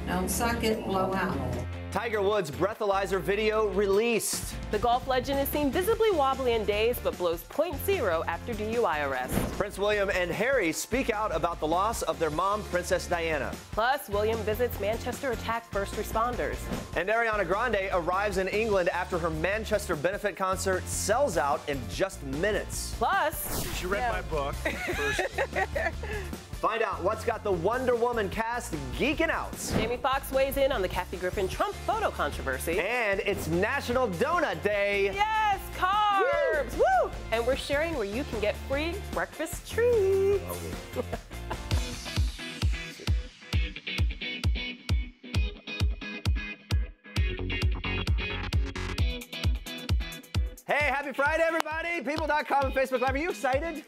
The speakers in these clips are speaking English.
Don't suck it, blow out. Tiger Woods' breathalyzer video released. The golf legend is seen visibly wobbly and dazed, but blows .0 after DUI arrest. Prince William and Harry speak out about the loss of their mom, Princess Diana. Plus, William visits Manchester attack first responders. And Ariana Grande arrives in England after her Manchester benefit concert sells out in just minutes. Plus, she read my book first. Find out what's got the Wonder Woman cast geeking out. Jamie Foxx weighs in on the Kathy Griffin Trump photo controversy. And it's National Donut Day. Yes, carbs! Woo! And we're sharing where you can get free breakfast treats. Hey, happy Friday, everybody. People.com and Facebook Live. Are you excited? Woo!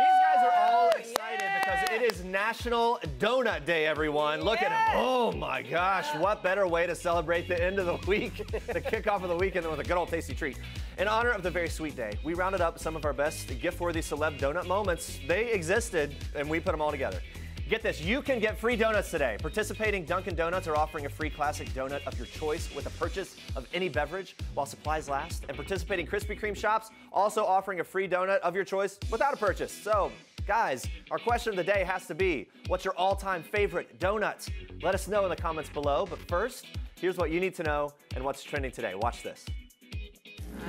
These guys are all excited because it is National Donut Day, everyone. Look at them. Oh, my gosh. What better way to celebrate the end of the week, the kickoff of the weekend, than with a good old tasty treat. In honor of the very sweet day, we rounded up some of our best gift-worthy celeb donut moments. They existed, and we put them all together. Get this, you can get free donuts today. Participating Dunkin' Donuts are offering a free classic donut of your choice with a purchase of any beverage while supplies last. And participating Krispy Kreme shops also offering a free donut of your choice without a purchase. So, guys, our question of the day has to be, what's your all-time favorite donut? Let us know in the comments below. But first, here's what you need to know and what's trending today. Watch this.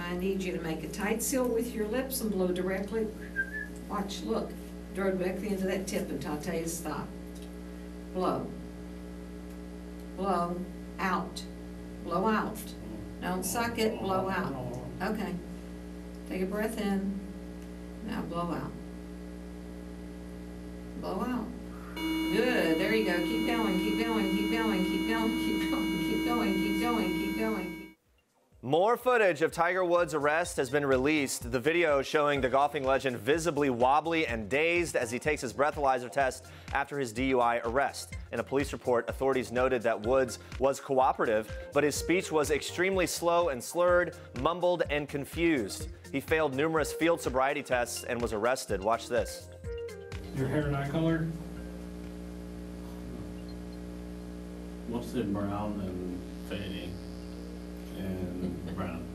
I need you to make a tight seal with your lips and blow directly. Watch, look. Draw directly into that tip until I tell you to stop. Blow. Blow out. Blow out. Don't suck it, blow out. Okay. Take a breath in. Now blow out. Blow out. Good. There you go. Keep going, keep going, keep going, keep going, keep going, keep going, keep going, keep going. More footage of Tiger Woods' arrest has been released. The video showing the golfing legend visibly wobbly and dazed as he takes his breathalyzer test after his DUI arrest. In a police report, authorities noted that Woods was cooperative, but his speech was extremely slow and slurred, mumbled, and confused. He failed numerous field sobriety tests and was arrested. Watch this. Your hair and eye color? Mostly brown and fading. And brown.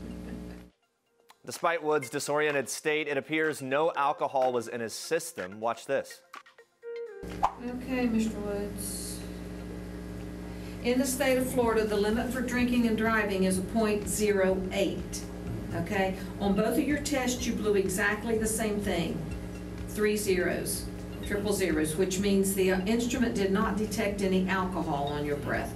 Despite Woods' disoriented state, it appears no alcohol was in his system. Watch this. Okay, Mr. Woods. In the state of Florida, the limit for drinking and driving is a .08. Okay? On both of your tests, you blew exactly the same thing. 3 zeros, triple zeros, which means the instrument did not detect any alcohol on your breath.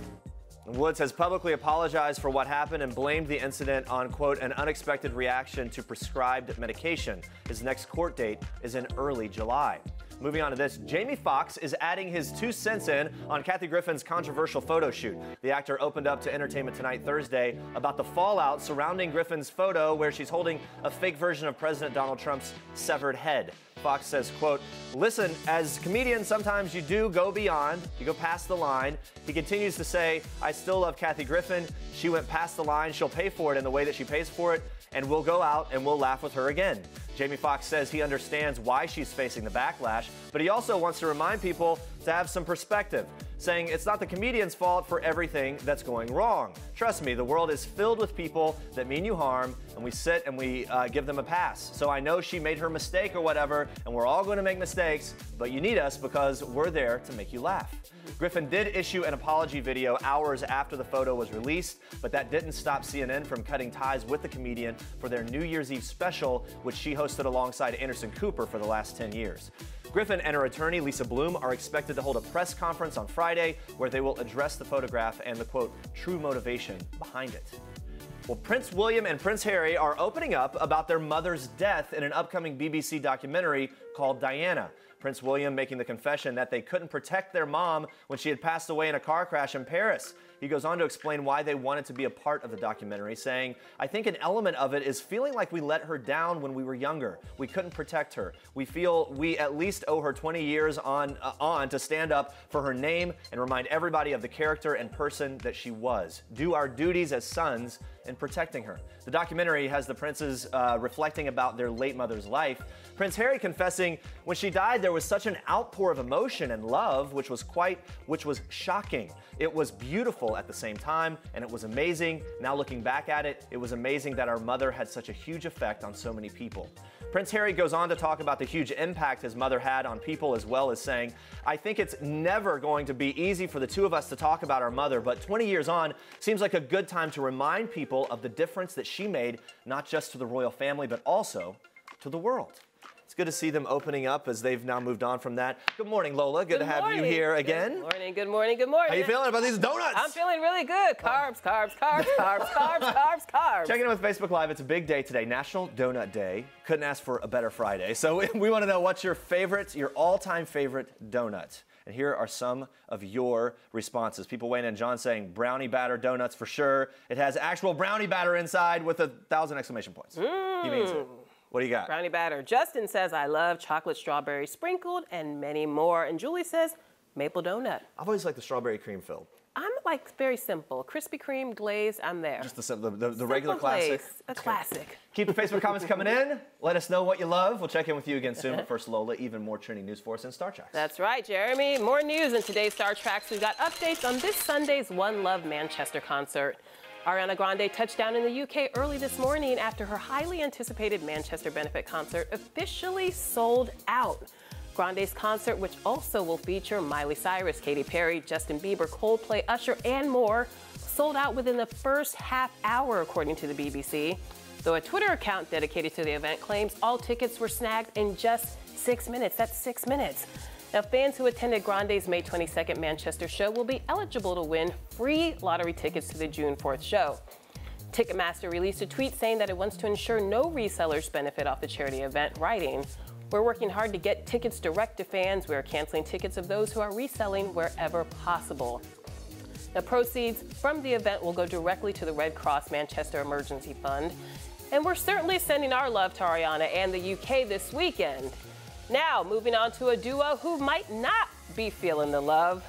Woods has publicly apologized for what happened and blamed the incident on, quote, an unexpected reaction to prescribed medication. His next court date is in early July. Moving on to this, Jamie Foxx is adding his 2 cents in on Kathy Griffin's controversial photo shoot. The actor opened up to Entertainment Tonight Thursday about the fallout surrounding Griffin's photo where she's holding a fake version of President Donald Trump's severed head. Foxx says, quote, listen, as comedians, sometimes you do go beyond, you go past the line. He continues to say, I still love Kathy Griffin. She went past the line. She'll pay for it in the way that she pays for it. And we'll go out and we'll laugh with her again. Jamie Foxx says he understands why she's facing the backlash, but he also wants to remind people to have some perspective, saying it's not the comedian's fault for everything that's going wrong. Trust me, the world is filled with people that mean you harm, and we sit and we give them a pass. So I know she made her mistake or whatever, and we're all going to make mistakes, but you need us because we're there to make you laugh. Griffin did issue an apology video hours after the photo was released, but that didn't stop CNN from cutting ties with the comedian for their New Year's Eve special, which she hosted alongside Anderson Cooper for the last 10 years. Griffin and her attorney, Lisa Bloom, are expected to hold a press conference on Friday where they will address the photograph and the, quote, true motivation behind it. Well, Prince William and Prince Harry are opening up about their mother's death in an upcoming BBC documentary called Diana. Prince William making the confession that they couldn't protect their mom when she had passed away in a car crash in Paris. He goes on to explain why they wanted to be a part of the documentary, saying, I think an element of it is feeling like we let her down when we were younger. We couldn't protect her. We feel we at least owe her 20 years on to stand up for her name and remind everybody of the character and person that she was. Do our duties as sons in protecting her. The documentary has the princes reflecting about their late mother's life. Prince Harry confessing when she died there was such an outpour of emotion and love, which was shocking. It was beautiful at the same time, and it was amazing. Now looking back at it, it was amazing that our mother had such a huge effect on so many people. Prince Harry goes on to talk about the huge impact his mother had on people, as well as saying, I think it's never going to be easy for the two of us to talk about our mother, but 20 years on seems like a good time to remind people of the difference that she made, not just to the royal family, but also to the world. It's good to see them opening up as they've now moved on from that. Good morning, Lola. Good to have you here again. Good morning, good morning, good morning. How you feeling about these donuts? I'm feeling really good. Carbs, carbs, carbs, carbs, carbs, carbs, carbs. Checking in with Facebook Live. It's a big day today, National Donut Day. Couldn't ask for a better Friday. So we want to know what's your favorite, your all-time favorite donut. And here are some of your responses. People weighing in. John saying brownie batter donuts for sure. It has actual brownie batter inside with 1,000 exclamation points. He means it. What do you got? Brownie batter. Justin says, I love chocolate strawberry sprinkled and many more. And Julie says, maple donut. I've always liked the strawberry cream filled. I'm like very simple. Krispy Kreme, glazed, I'm there. Just the regular classic. A classic. Keep the Facebook comments coming in. Let us know what you love. We'll check in with you again soon. But first, Lola, even more trending news for us in Star Treks. That's right, Jeremy. More news in today's Star Treks. We've got updates on this Sunday's One Love Manchester concert. Ariana Grande touched down in the UK early this morning after her highly anticipated Manchester benefit concert officially sold out. Grande's concert, which also will feature Miley Cyrus, Katy Perry, Justin Bieber, Coldplay, Usher, and more, sold out within the first half hour, according to the BBC. Though a Twitter account dedicated to the event claims all tickets were snagged in just 6 minutes. That's 6 minutes. Now, fans who attended Grande's May 22nd Manchester show will be eligible to win free lottery tickets to the June 4th show. Ticketmaster released a tweet saying that it wants to ensure no resellers benefit off the charity event, writing, we're working hard to get tickets direct to fans. We are canceling tickets of those who are reselling wherever possible. The proceeds from the event will go directly to the Red Cross Manchester Emergency Fund. And we're certainly sending our love to Ariana and the UK this weekend. Now, moving on to a duo who might not be feeling the love.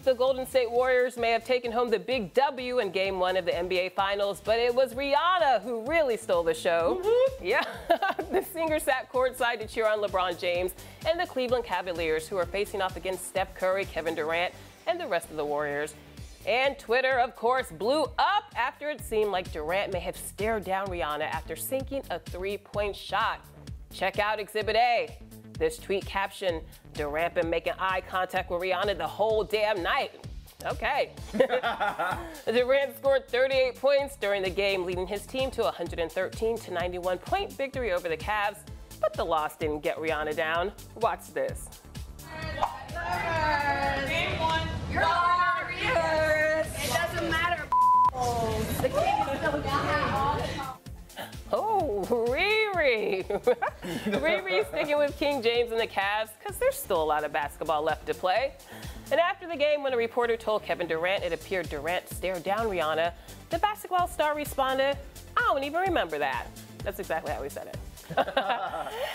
The Golden State Warriors may have taken home the big W in Game 1 of the NBA Finals, but it was Rihanna who really stole the show. Mm-hmm. Yeah, the singer sat courtside to cheer on LeBron James and the Cleveland Cavaliers, who are facing off against Steph Curry, Kevin Durant, and the rest of the Warriors. And Twitter, of course, blew up after it seemed like Durant may have stared down Rihanna after sinking a three-point shot. Check out Exhibit A. This tweet caption, Durant been making eye contact with Rihanna the whole damn night. Okay. Durant scored 38 points during the game, leading his team to a 113-91 point victory over the Cavs, but the loss didn't get Rihanna down. Watch this. Game 1. You're Warriors. It doesn't matter. The king is still down. Oh, Riri. Riri sticking with King James and the Cavs because there's still a lot of basketball left to play. And after the game, when a reporter told Kevin Durant it appeared Durant stared down Rihanna, the basketball star responded, I don't even remember that. That's exactly how he said it.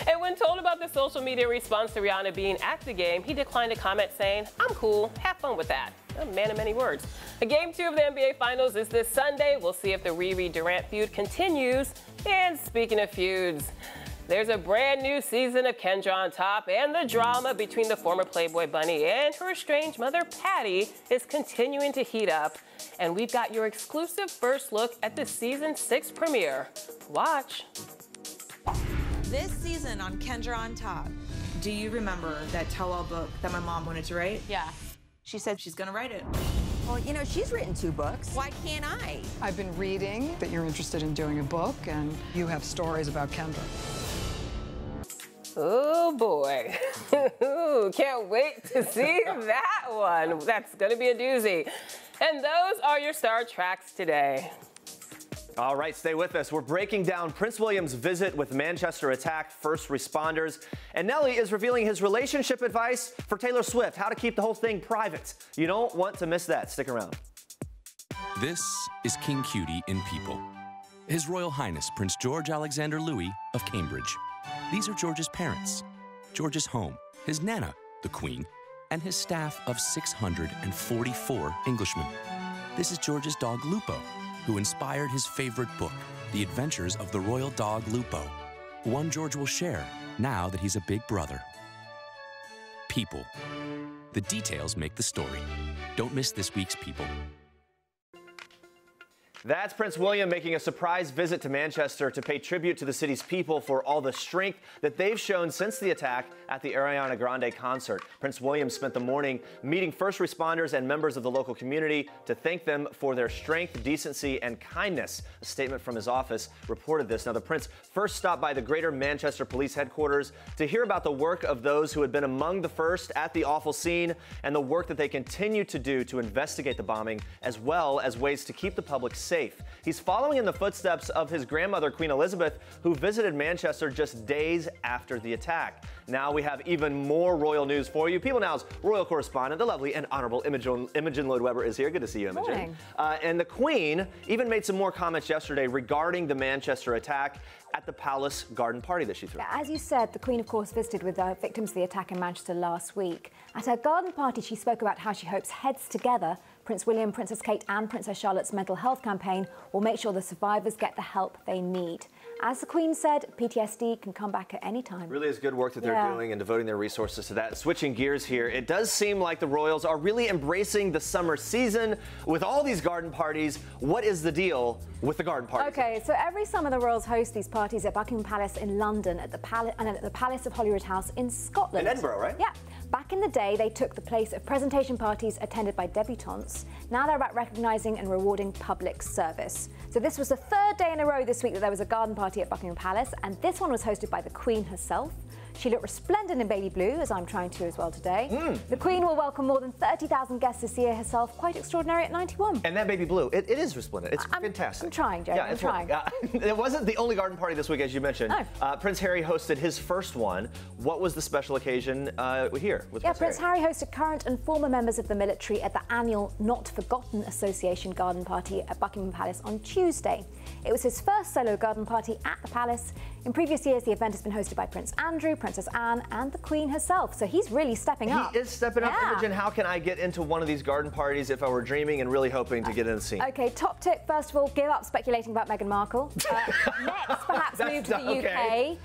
And when told about the social media response to Rihanna being at the game, he declined to comment, saying, I'm cool, have fun with that. A man of many words. Game 2 of the NBA Finals is this Sunday. We'll see if the Riri Durant feud continues. And speaking of feuds, there's a brand new season of Kendra on Top, and the drama between the former Playboy Bunny and her estranged mother, Patty, is continuing to heat up. And we've got your exclusive first look at the season 6 premiere. Watch. This season on Kendra on Top. Do you remember that tell-all book that my mom wanted to write? Yeah. She said she's gonna write it. Well, you know, she's written 2 books. Why can't I? I've been reading that you're interested in doing a book, and you have stories about Kendra. Oh boy. Can't wait to see that one. That's gonna be a doozy. And those are your Star Treks today. All right, stay with us. We're breaking down Prince William's visit with Manchester attack first responders. And Nelly is revealing his relationship advice for Taylor Swift, how to keep the whole thing private. You don't want to miss that. Stick around. This is King Cutie in People. His Royal Highness Prince George Alexander Louis of Cambridge. These are George's parents, George's home, his Nana, the Queen, and his staff of 644 Englishmen. This is George's dog Lupo, who inspired his favorite book, The Adventures of the Royal Dog Lupo. One George will share now that he's a big brother. People. The details make the story. Don't miss this week's People. That's Prince William making a surprise visit to Manchester to pay tribute to the city's people for all the strength that they've shown since the attack at the Ariana Grande concert. Prince William spent the morning meeting first responders and members of the local community to thank them for their strength, decency, and kindness. A statement from his office reported this. Now, the Prince first stopped by the Greater Manchester Police Headquarters to hear about the work of those who had been among the first at the awful scene and the work that they continue to do to investigate the bombing, as well as ways to keep the public safe. He's following in the footsteps of his grandmother, Queen Elizabeth, who visited Manchester just days after the attack. Now we have even more royal news for you. People Now's royal correspondent, the lovely and honorable Imogen Lloyd-Webber is here. Good to see you, Imogen. Morning. And the Queen even made some more comments yesterday regarding the Manchester attack at the Palace garden party that she threw. As you said, the Queen, of course, visited with victims of the attack in Manchester last week. At her garden party, she spoke about how she hopes heads together, Prince William, Princess Kate and Princess Charlotte's mental health campaign will make sure the survivors get the help they need. As the Queen said, PTSD can come back at any time. Really is good work that they're doing and devoting their resources to that. Switching gears here, it does seem like the royals are really embracing the summer season with all these garden parties. What is the deal with the garden parties? Okay, so every summer the royals host these parties at Buckingham Palace in London, at the Palace of Holyrood House in Scotland. In Edinburgh, right? Yeah. Back in the day, they took the place of presentation parties attended by debutantes. Now they're about recognising and rewarding public service. So this was the third day in a row this week that there was a garden party at Buckingham Palace, and this one was hosted by the Queen herself. She looked resplendent in baby blue, as I'm trying to as well today. The Queen will welcome more than 30,000 guests this year herself, quite extraordinary at 91. And that baby blue, it is resplendent. It's fantastic. I'm trying, Joe. Yeah, I'm trying. It wasn't the only garden party this week, as you mentioned. No. Prince Harry hosted his first one. What was the special occasion here with Prince Harry hosted current and former members of the military at the annual Not Forgotten Association garden party at Buckingham Palace on Tuesday. It was his first solo garden party at the palace. In previous years, the event has been hosted by Prince Andrew, Princess Anne, and the Queen herself. So he's really stepping up. He is stepping up. Imogen, how can I get into one of these garden parties if I were dreaming and really hoping to get in the scene? Okay, top tip, first of all, give up speculating about Meghan Markle. Next, perhaps move to the UK.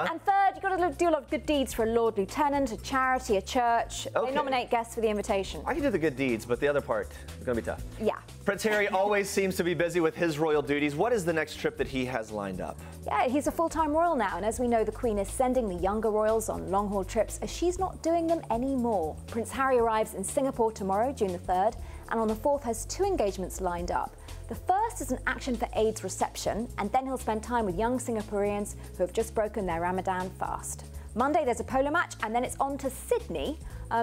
And third, you've got to do a lot of good deeds for a Lord Lieutenant, a charity, a church. They nominate guests for the invitation. I can do the good deeds, but the other part is going to be tough. Yeah. Prince Harry always seems to be busy with his royal duties. What is the next trip that he has lined up? Yeah, he's a full-time royal now, and as we know, the Queen is sending the younger royals on long-haul trips as she's not doing them anymore. Prince Harry arrives in Singapore tomorrow, June the 3rd, and on the 4th has 2 engagements lined up. The first is an Action for AIDS reception, and then he'll spend time with young Singaporeans who have just broken their Ramadan fast. Monday there's a polo match, and then it's on to Sydney.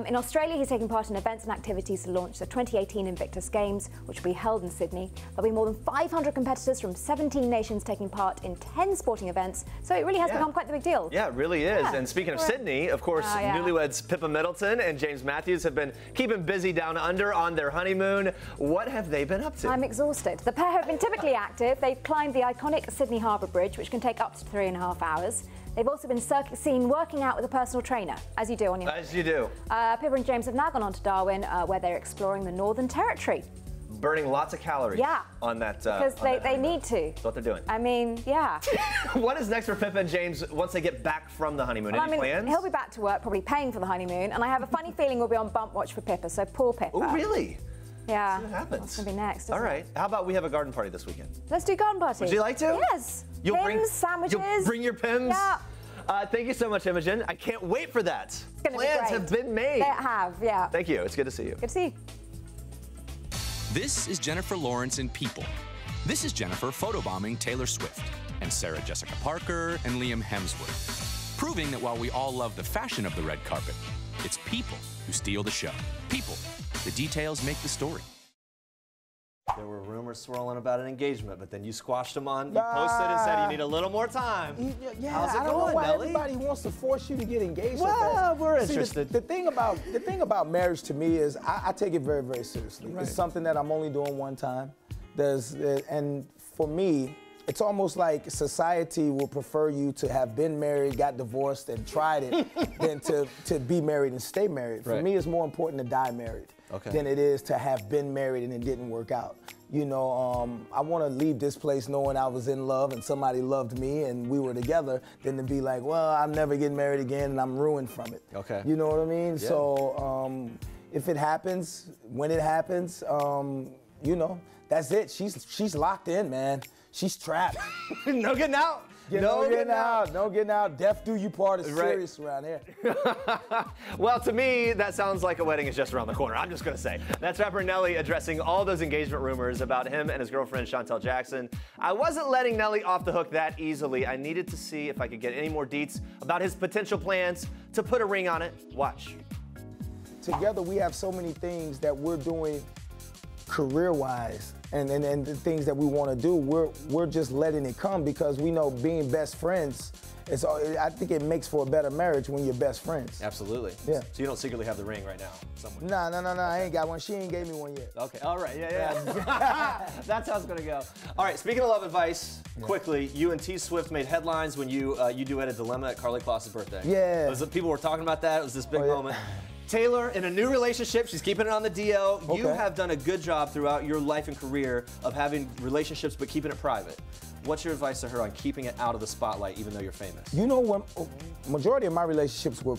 In Australia, he's taking part in events and activities to launch the 2018 Invictus Games, which will be held in Sydney. There'll be more than 500 competitors from 17 nations taking part in 10 sporting events, so it really has become quite the big deal. Yeah, it really is. And speaking of Sydney, of course, newlyweds Pippa Middleton and James Matthews have been keeping busy down under on their honeymoon. What have they been up to? I'm exhausted. The pair have been typically active. They've climbed the iconic Sydney Harbour Bridge, which can take up to 3.5 hours. They've also been seen working out with a personal trainer, as you do on your As you do. Pippa and James have now gone on to Darwin, where they're exploring the Northern Territory. Burning lots of calories on that. Because they need to. That's what they're doing. I mean, yeah. What is next for Pippa and James once they get back from the honeymoon? Any plans? He'll be back to work, probably paying for the honeymoon, and I have a funny feeling we'll be on bump watch for Pippa, so poor Pippa. Oh, really? Yeah. Let's see what happens. That's going to be next. All right. How about we have a garden party this weekend? Let's do garden party. Would you like to? Yes. Pims, sandwiches. You'll bring your Pims? Yeah. Thank you so much, Imogen. I can't wait for that. It's gonna Plans be great. have been made. They have, yeah. Thank you. It's good to see you. Good to see you. This is Jennifer Lawrence in People. This is Jennifer photobombing Taylor Swift and Sarah Jessica Parker and Liam Hemsworth, proving that while we all love the fashion of the red carpet, it's people who steal the show. People. The details make the story. There were rumors swirling about an engagement, but then you squashed them on. You posted and said you need a little more time. Yeah, how's it I don't going, know why Nelly? everybody wants to force you to get engaged. Well, we're See, interested. the thing about marriage to me is I take it very, very seriously. Right. It's something that I'm only doing one time. And for me, it's almost like society will prefer you to have been married, got divorced, and tried it than to be married and stay married. For me, it's more important to die married than it is to have been married and it didn't work out. You know, I want to leave this place knowing I was in love and somebody loved me and we were together than to be like, well, I'm never getting married again and I'm ruined from it. Okay. You know what I mean? Yeah. So if it happens, when it happens, you know, that's it. She's locked in, man. She's trapped. No getting out. No getting out. No getting out. Death do you part is serious around here. Well, to me, that sounds like a wedding is just around the corner. I'm just gonna say. That's rapper Nelly addressing all those engagement rumors about him and his girlfriend Chantel Jackson. I wasn't letting Nelly off the hook that easily. I needed to see if I could get any more deets about his potential plans to put a ring on it. Watch. Together, we have so many things that we're doing career-wise and the things that we want to do, we're just letting it come because we know being best friends, I think it makes for a better marriage when you're best friends. Absolutely. Yeah. So you don't secretly have the ring right now somewhere? No, I ain't got one. She ain't gave me one yet. Okay, all right, yeah. That's how it's gonna go. All right, speaking of love advice, quickly, you and T Swift made headlines when you duetted Dilemma at Karlie Kloss's birthday. Yeah. People were talking about that. It was this big moment. Taylor, in a new relationship, she's keeping it on the DL. Okay. You have done a good job throughout your life and career of having relationships but keeping it private. What's your advice to her on keeping it out of the spotlight even though you're famous? You know, when majority of my relationships were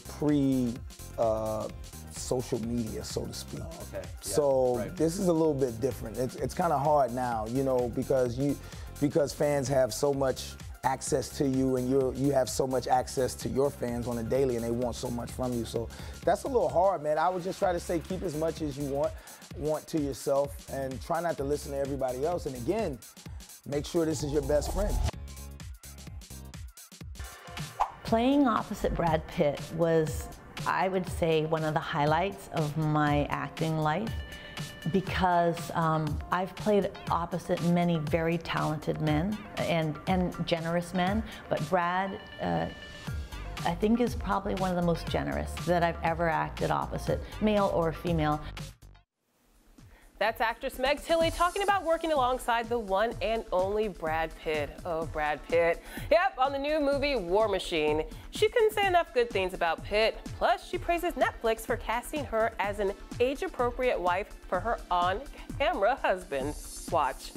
social media, so to speak. Oh, okay. Yeah, so this is a little bit different. It's kind of hard now, you know, because fans have so much access to you and you have so much access to your fans on a daily and they want so much from you. So that's a little hard, man. I would just try to say keep as much as you want to yourself and try not to listen to everybody else. And again, make sure this is your best friend. Playing opposite Brad Pitt was, I would say, one of the highlights of my acting life because I've played opposite many very talented men and generous men, but Brad, I think, is probably one of the most generous that I've ever acted opposite, male or female. That's actress Meg Tilly talking about working alongside the one and only Brad Pitt. Oh, Brad Pitt. Yep, on the new movie War Machine. She couldn't say enough good things about Pitt. Plus, she praises Netflix for casting her as an age-appropriate wife for her on-camera husband. Watch.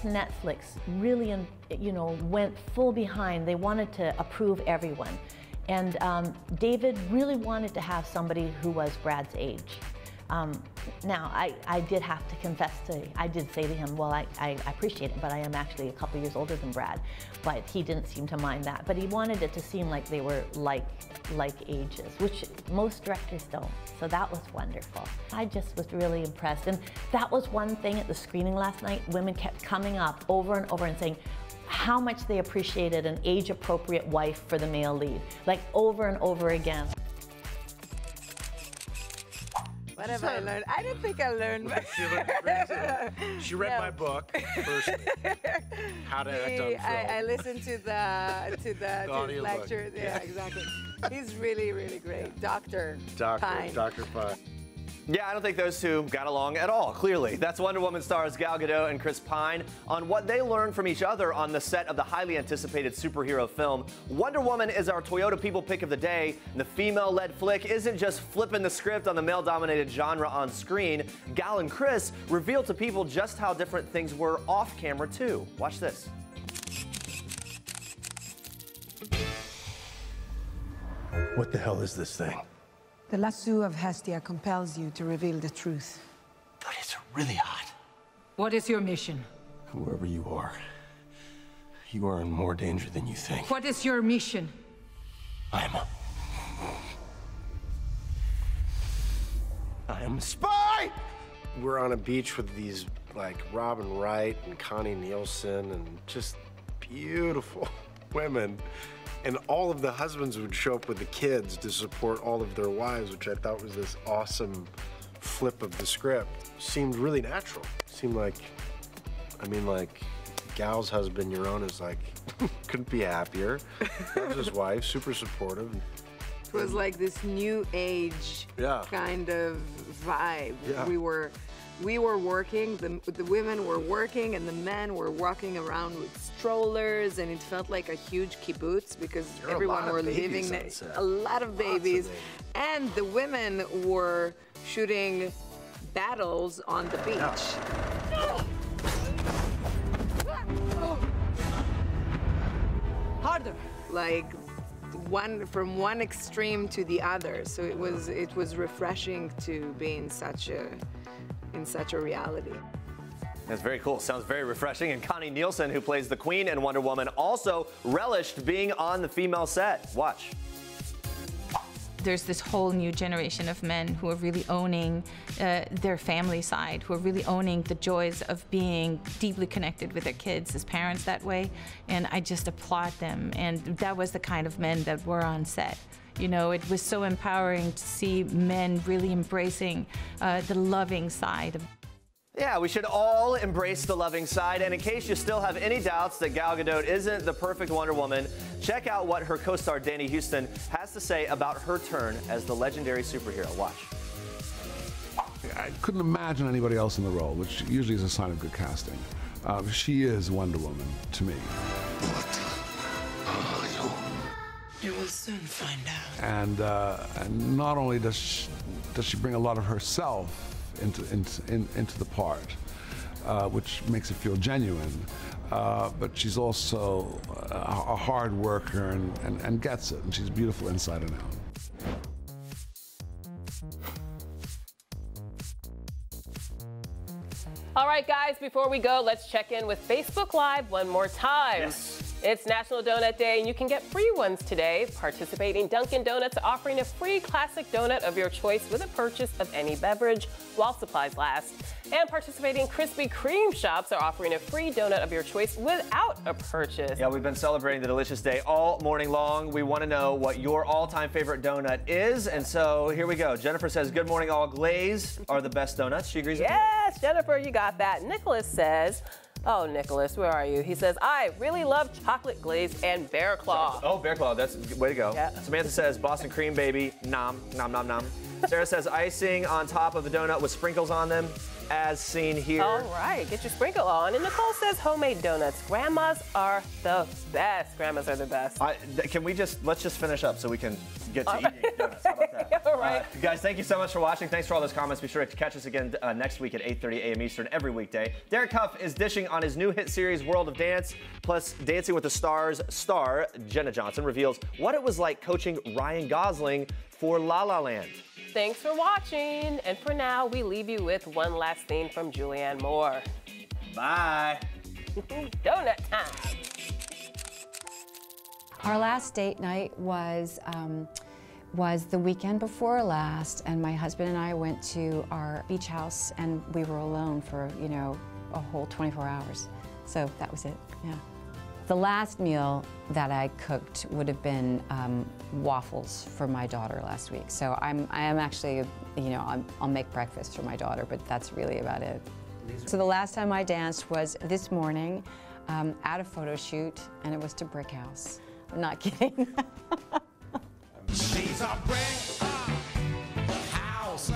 Netflix really, went full behind. They wanted to approve everyone. And David really wanted to have somebody who was Brad's age. Now, I did have to confess I did say to him, well, I appreciate it, but I am actually a couple years older than Brad. But he didn't seem to mind that. But he wanted it to seem like they were like ages, which most directors don't. So that was wonderful. I just was really impressed. And that was one thing at the screening last night. Women kept coming up over and over and saying, how much they appreciated an age-appropriate wife for the male lead, like over and over again. What have I learned? I don't think I learned much. She read my book first, How to Act on Film. I listened to the lecture. Yeah, exactly. He's really, really great. Dr. Pine. Dr. Pine. Yeah, I don't think those two got along at all, clearly. That's Wonder Woman stars Gal Gadot and Chris Pine on what they learned from each other on the set of the highly anticipated superhero film. Wonder Woman is our Toyota People pick of the day. And the female-led flick isn't just flipping the script on the male-dominated genre on screen. Gal and Chris reveal to people just how different things were off-camera, too. Watch this. What the hell is this thing? The lasso of Hestia compels you to reveal the truth. But it's really hot. What is your mission? Whoever you are in more danger than you think. What is your mission? I am a spy! We're on a beach with these, like, Robin Wright and Connie Nielsen and just beautiful women. And all of the husbands would show up with the kids to support all of their wives, which I thought was this awesome flip of the script. Seemed really natural. Seemed like, Gal's husband, Yaron, is like, couldn't be happier. Loves his wife, super supportive. It was like this new age kind of vibe. Yeah. We were working, the women were working, and the men were walking around with strollers, and it felt like a huge kibbutz because everyone were living there. A lot of babies. And the women were shooting battles on the beach. Harder. Like from one extreme to the other. So it was refreshing to be in such a reality. That's very cool. Sounds very refreshing. And Connie Nielsen, who plays the Queen in Wonder Woman, also relished being on the female set. Watch. There's this whole new generation of men who are really owning their family side, who are really owning the joys of being deeply connected with their kids as parents that way. And I just applaud them. And that was the kind of men that were on set. You know, it was so empowering to see men really embracing the loving side. Yeah, we should all embrace the loving side. And in case you still have any doubts that Gal Gadot isn't the perfect Wonder Woman, check out what her co-star Danny Houston has to say about her turn as the legendary superhero. Watch. I couldn't imagine anybody else in the role, which usually is a sign of good casting. She is Wonder Woman to me. You will soon find out. And not only does she bring a lot of herself into the part, which makes it feel genuine, but she's also a hard worker and gets it, and she's beautiful inside and out. All right, guys, before we go, let's check in with Facebook Live one more time. Yes. It's National Donut Day, and you can get free ones today. Participating Dunkin' Donuts are offering a free classic donut of your choice with a purchase of any beverage while supplies last. And participating Krispy Kreme shops are offering a free donut of your choice without a purchase. Yeah, we've been celebrating the Delicious Day all morning long. We want to know what your all-time favorite donut is, and so here we go. Jennifer says, good morning, all glazed are the best donuts. She agrees with me? Yes, Jennifer, you got that. Nicholas says, oh, Nicholas, where are you? He says, I really love chocolate glaze and bear claw. Oh, bear claw, that's way to go. Yeah. Samantha says, Boston cream, baby, nom, nom, nom, nom. Sarah says, icing on top of the donut with sprinkles on them, as seen here. All right, get your sprinkle on. And Nicole says, homemade donuts. Grandmas are the best. Grandmas are the best. Let's just finish up so we can get to eating donuts. How about that? All right. Guys, thank you so much for watching. Thanks for all those comments. Be sure to catch us again next week at 8:30 a.m. Eastern every weekday. Derek Huff is dishing on his new hit series, World of Dance. Plus, Dancing with the Stars star Jenna Johnson reveals what it was like coaching Ryan Gosling for La La Land. Thanks for watching. And for now, we leave you with one last theme from Julianne Moore. Bye. Donut time. Our last date night was the weekend before last, and my husband and I went to our beach house, and we were alone for, a whole 24 hours. So that was it, yeah. The last meal that I cooked would have been waffles for my daughter last week. So I am actually, I'll make breakfast for my daughter, but that's really about it. So the last time I danced was this morning at a photo shoot, and it was to Brick House. I'm not kidding. She's a brick house.